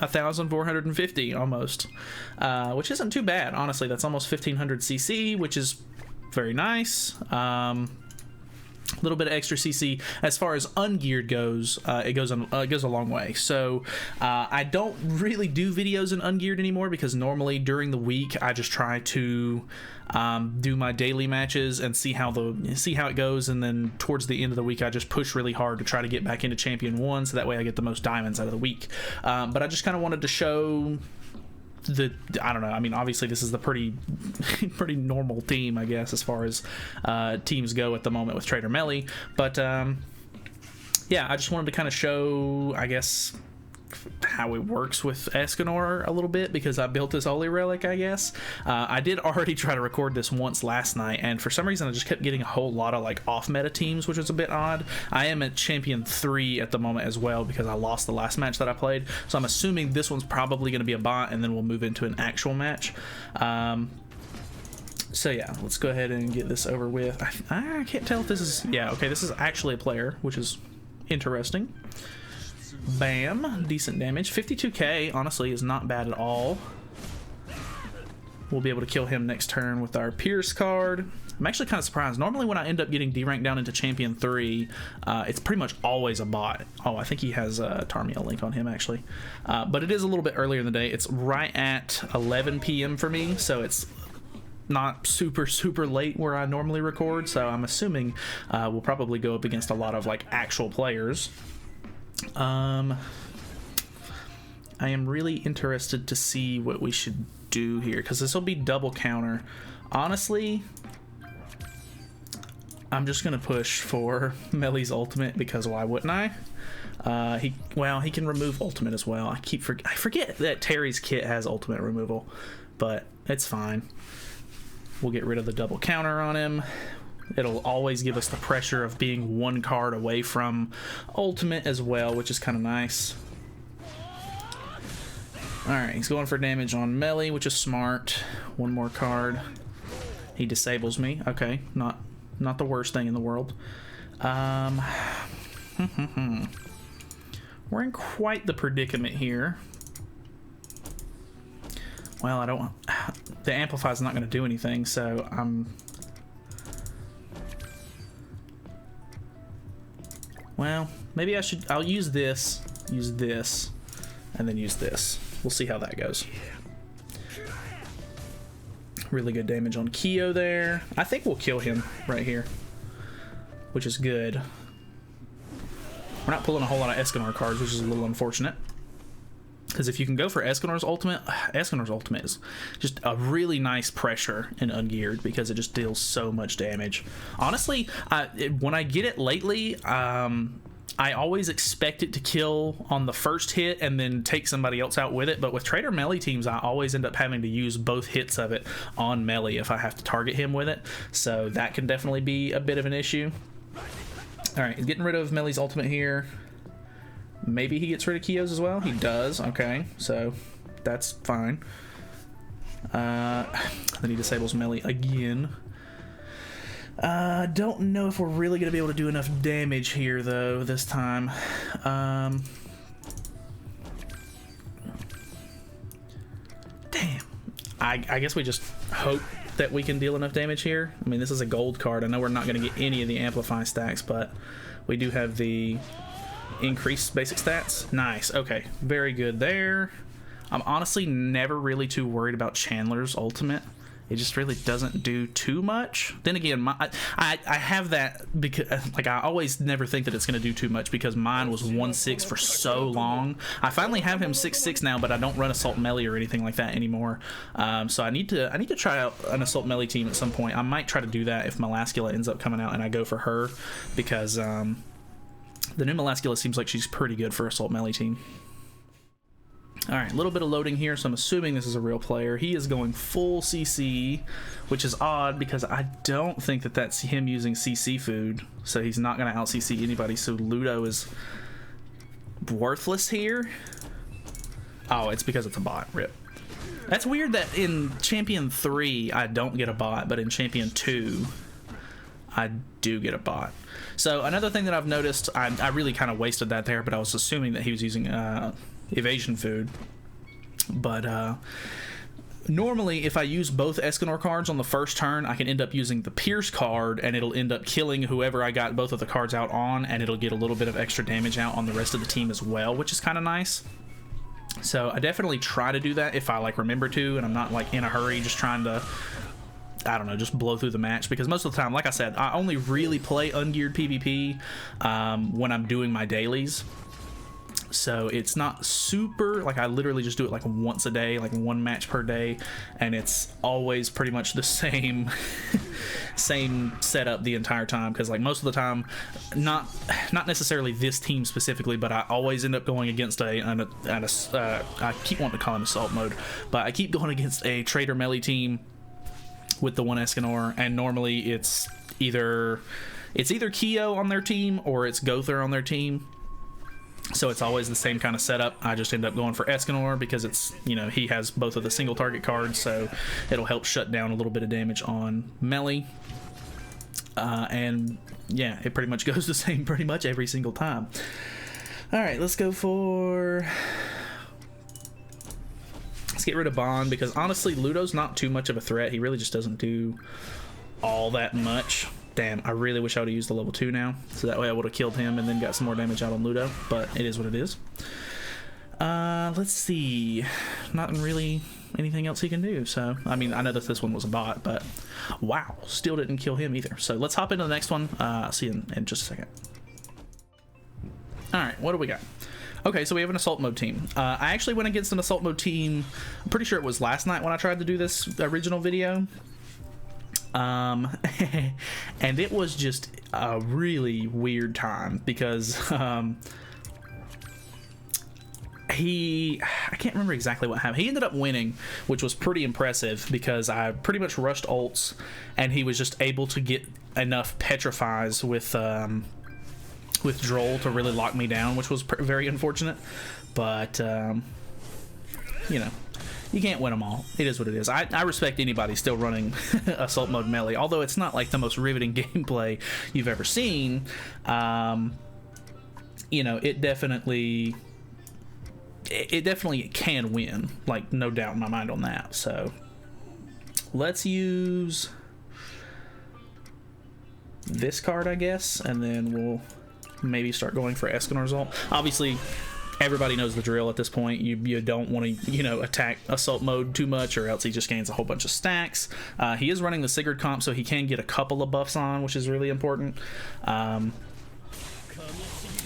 1,450 almost, which isn't too bad, honestly. That's almost 1,500 CC, which is very nice. A little bit of extra CC. As far as ungeared goes, it goes a long way. So I don't really do videos in ungeared anymore, because normally during the week I just try to do my daily matches and see how it goes, and then towards the end of the week I just push really hard to try to get back into Champion 1, so that way I get the most diamonds out of the week. But I just kind of wanted to show I don't know, I mean, obviously this is the pretty normal team, I guess, as far as teams go at the moment with Trader Melly, but yeah, I just wanted to kind of show, I guess, how it works with Escanor a little bit, because I built this Holy Relic, I guess. I did already try to record this once last night, and for some reason I just kept getting a whole lot of like off meta teams, which was a bit odd. I am at Champion 3 at the moment as well, because I lost the last match that I played, so I'm assuming this one's probably going to be a bot, and then we'll move into an actual match. So yeah, let's go ahead and get this over with. I can't tell if this is, yeah, okay, this is actually a player, which is interesting. Bam, decent damage. 52k honestly is not bad at all. We'll be able to kill him next turn with our Pierce card. I'm actually kind of surprised. Normally when I end up getting D-ranked down into Champion 3, it's pretty much always a bot. Oh, I think he has a Tarmiel link on him, actually. But it is a little bit earlier in the day. It's right at 11 p.m. for me, so it's not super late where I normally record, so I'm assuming we'll probably go up against a lot of like actual players. I am really interested to see what we should do here, because this will be double counter. Honestly, I'm just gonna push for Melly's ultimate, because why wouldn't I? He can remove ultimate as well. I forget that Terry's kit has ultimate removal, but it's fine. We'll get rid of the double counter on him. It'll always give us the pressure of being one card away from ultimate as well, which is kind of nice. Alright, he's going for damage on Melly, which is smart. One more card. He disables me. Okay, not the worst thing in the world. We're in quite the predicament here. Well, the Amplify's not going to do anything, so well, maybe I'll use this, and then use this. We'll see how that goes. Really good damage on Keo there. I think we'll kill him right here, which is good. We're not pulling a whole lot of Escanor cards, which is a little unfortunate. Because if you can go for Escanor's ultimate is just a really nice pressure in ungeared, because it just deals so much damage. Honestly, when I get it lately, I always expect it to kill on the first hit and then take somebody else out with it. But with Trader Melly teams, I always end up having to use both hits of it on Melly if I have to target him with it. So that can definitely be a bit of an issue. Alright, getting rid of Melly's ultimate here. Maybe he gets rid of Keo's as well. He does. Okay, so that's fine. Then he disables Melly again. Don't know if we're really going to be able to do enough damage here, though, this time. Damn. I guess we just hope that we can deal enough damage here. I mean, this is a gold card. I know we're not going to get any of the Amplify stacks, but we do have the increased basic stats. Nice. Okay, very good there. I'm honestly never really too worried about Chandler's ultimate. It just really doesn't do too much. Then again, I have that because, like, I always never think that it's going to do too much, because mine was 1-6 for so long. I finally have him 6-6 now, but I don't run Assault Melee or anything like that anymore. So I need to try out an Assault Melee team at some point. I might try to do that if Melascula ends up coming out and I go for her, because the new Melascula seems like she's pretty good for Assault Melee team. Alright, a little bit of loading here, so I'm assuming this is a real player. He is going full CC, which is odd because I don't think that that's him using CC food, so he's not going to out-CC anybody, so Ludo is worthless here. Oh, it's because it's a bot. Rip. That's weird that in Champion 3 I don't get a bot, but in Champion 2 I do get a bot. So another thing that I've noticed, I really kind of wasted that there, but I was assuming that he was using evasion food. But normally, if I use both Escanor cards on the first turn, I can end up using the Pierce card, and it'll end up killing whoever I got both of the cards out on, and it'll get a little bit of extra damage out on the rest of the team as well, which is kind of nice. So I definitely try to do that if I like remember to, and I'm not like in a hurry just trying to, I don't know, just blow through the match, because most of the time, like I said, I only really play ungeared PvP when I'm doing my dailies. So it's not super, like I literally just do it like once a day, like one match per day, and it's always pretty much the same same setup the entire time, because like most of the time, not necessarily this team specifically, but I always end up going against I keep wanting to call him assault mode, but I keep going against a traitor melee team with the one Escanor, and normally it's either Keo on their team or it's Gother on their team. So it's always the same kind of setup. I just end up going for Escanor because it's, you know, he has both of the single target cards, so it'll help shut down a little bit of damage on melee. And yeah, it pretty much goes the same pretty much every single time. Alright, let's get rid of Bond, because honestly, Ludo's not too much of a threat. He really just doesn't do all that much. Damn, I really wish I would have used the level 2 now, so that way I would have killed him and then got some more damage out on Ludo, but it is what it is. Let's see. Not really anything else he can do, so, I mean, I know that this one was a bot, but wow, still didn't kill him either. So let's hop into the next one. I'll see you in just a second. Alright, what do we got? Okay, so we have an assault mode team. I actually went against an assault mode team, I'm pretty sure it was last night when I tried to do this original video. And it was just a really weird time, because I can't remember exactly what happened. He ended up winning, which was pretty impressive, because I pretty much rushed ults and he was just able to get enough petrifies with Droll to really lock me down, which was very unfortunate. But you know, you can't win them all. It is what it is. I respect anybody still running assault mode melee, although it's not like the most riveting gameplay you've ever seen. You know, it definitely can win, like no doubt in my mind on that. So let's use this card, I guess, and then we'll maybe start going for Escanor's ult. Obviously, everybody knows the drill at this point. You don't want to, you know, attack assault mode too much, or else he just gains a whole bunch of stacks. He is running the Sigurd comp, so he can get a couple of buffs on, which is really important.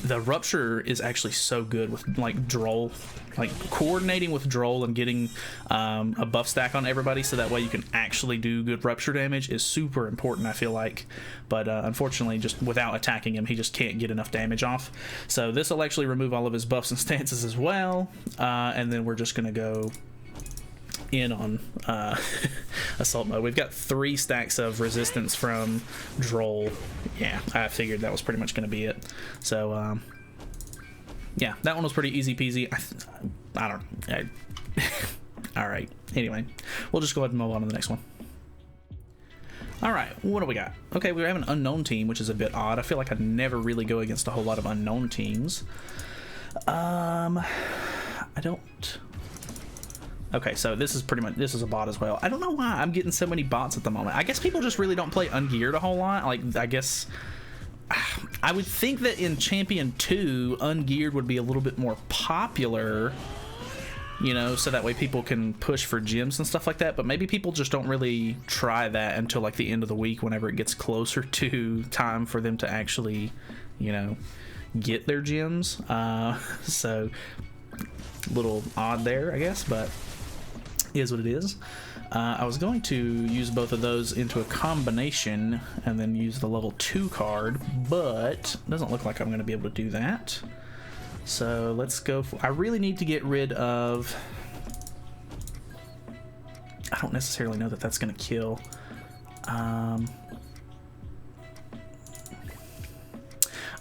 The Rupture is actually so good with like Droll, like coordinating with Droll and getting a buff stack on everybody, so that way you can actually do good Rupture damage is super important, I feel like. But unfortunately, just without attacking him, he just can't get enough damage off. So this will actually remove all of his buffs and stances as well, and then we're just gonna go in on assault mode. We've got 3 stacks of resistance from Droll. Yeah, I figured that was pretty much going to be it. So yeah, that one was pretty easy peasy. All right, anyway, we'll just go ahead and move on to the next one. All right, what do we got? Okay, we have an unknown team, which is a bit odd. I feel like I never really go against a whole lot of unknown teams. I don't. Okay, so this is a bot as well. I don't know why I'm getting so many bots at the moment. I guess people just really don't play ungeared a whole lot. Like, I guess I would think that in Champion 2, ungeared would be a little bit more popular, you know, so that way people can push for gems and stuff like that. But maybe people just don't really try that until like the end of the week, whenever it gets closer to time for them to actually, you know, get their gems. So a little odd there, I guess, but is what it is. I was going to use both of those into a combination and then use the level 2 card, but it doesn't look like I'm going to be able to do that. So let's go for, I really need to get rid of, I don't necessarily know that that's going to kill. I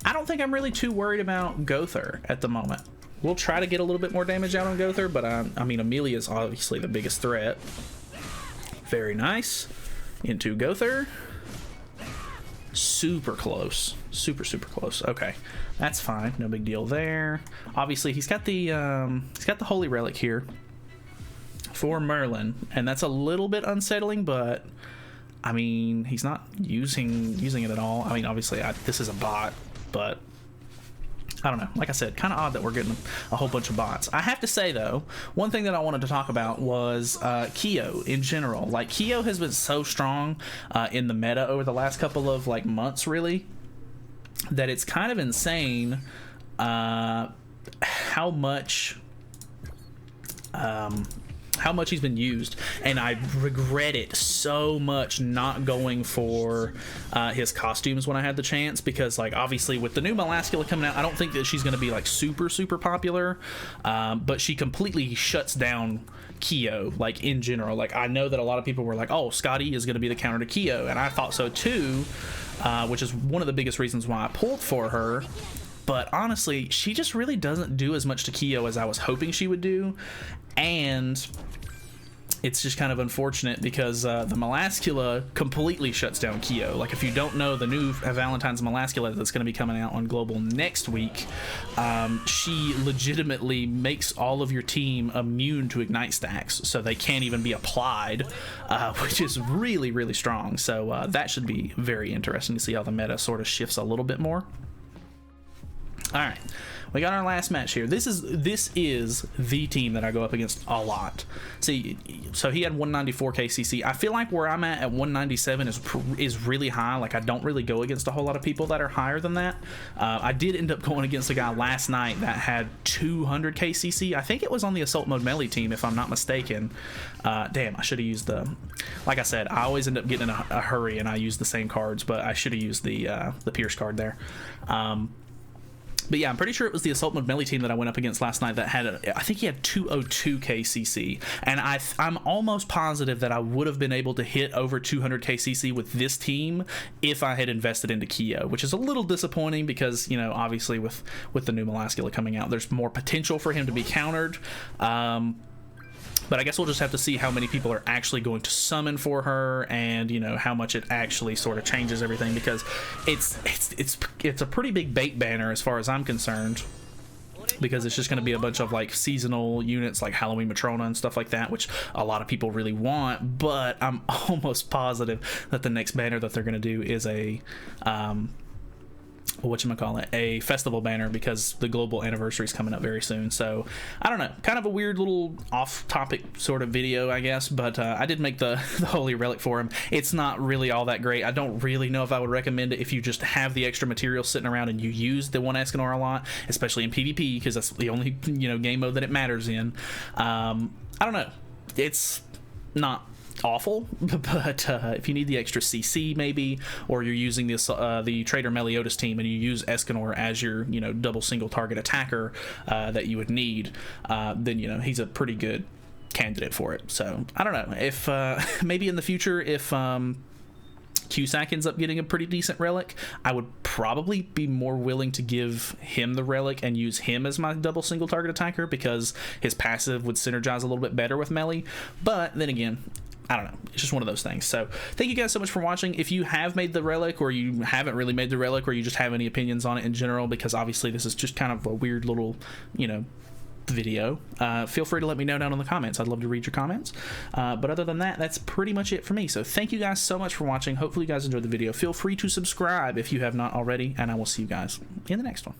don't think I'm really too worried about Gother at the moment. We'll try to get a little bit more damage out on Gother, but I mean, Amelia is obviously the biggest threat. Very nice. Into Gother. super close. Super close. Okay, that's fine. No big deal there. Obviously, he's got the Holy Relic here for Merlin, and that's a little bit unsettling, but I mean, he's not using it at all. I mean, obviously, this is a bot, but I don't know. Like I said, kind of odd that we're getting a whole bunch of bots. I have to say, though, one thing that I wanted to talk about was Kyo in general. Like, Kyo has been so strong in the meta over the last couple of, like, months, really, that it's kind of insane how much he's been used, and I regret it so much not going for his costumes when I had the chance, because, like, obviously with the new Melascula coming out, I don't think that she's going to be like super popular, but she completely shuts down Kyo, like, in general. Like, I know that a lot of people were like, oh, Scotty is going to be the counter to Kyo, and I thought so too, which is one of the biggest reasons why I pulled for her. But honestly, she just really doesn't do as much to Kyo as I was hoping she would do, and it's just kind of unfortunate because the Melascula completely shuts down Kyo. Like, if you don't know, the new Valentine's Melascula that's going to be coming out on Global next week, she legitimately makes all of your team immune to Ignite stacks, so they can't even be applied, which is really strong. So that should be very interesting to see how the meta sort of shifts a little bit more. All right, we got our last match here. This is the team that I go up against a lot. See, so he had 194 KCC. I feel like where I'm at 197 is really high. Like, I don't really go against a whole lot of people that are higher than that. I did end up going against a guy last night that had 200 KCC. I think it was on the Assault Mode Melee team, if I'm not mistaken. Damn, I should have used the... Like I said, I always end up getting in a hurry and I use the same cards, but I should have used the Pierce card there. But yeah, I'm pretty sure it was the Assault Mode Melee team that I went up against last night that had, I think he had 202 KCC. And I'm almost positive that I would have been able to hit over 200 KCC with this team if I had invested into Kyo, which is a little disappointing because, you know, obviously with the new Melascula coming out, there's more potential for him to be countered. But I guess we'll just have to see how many people are actually going to summon for her, and, you know, how much it actually sort of changes everything, because it's a pretty big bait banner as far as I'm concerned, because it's just going to be a bunch of, like, seasonal units like Halloween Matrona and stuff like that, which a lot of people really want. But I'm almost positive that the next banner that they're going to do is a a festival banner, because the global anniversary is coming up very soon. So I don't know, kind of a weird little off-topic sort of video, I guess, but I did make the Holy Relic for him. It's not really all that great. I don't really know if I would recommend it if you just have the extra material sitting around and you use the one Escanor a lot, especially in PvP, because that's the only, you know, game mode that it matters in. I don't know, it's not awful, but if you need the extra CC maybe, or you're using this the Trader Meliodas team and you use Escanor as your, you know, double single target attacker that you would need, then, you know, he's a pretty good candidate for it. So I don't know if maybe in the future, if Cusack ends up getting a pretty decent relic, I would probably be more willing to give him the relic and use him as my double single target attacker, because his passive would synergize a little bit better with melee. But then again, I don't know, it's just one of those things. So thank you guys so much for watching. If you have made the relic, or you haven't really made the relic, or you just have any opinions on it in general, because obviously this is just kind of a weird little, you know, video, feel free to let me know down in the comments. I'd love to read your comments. But other than that, that's pretty much it for me. So thank you guys so much for watching. Hopefully you guys enjoyed the video. Feel free to subscribe if you have not already, and I will see you guys in the next one.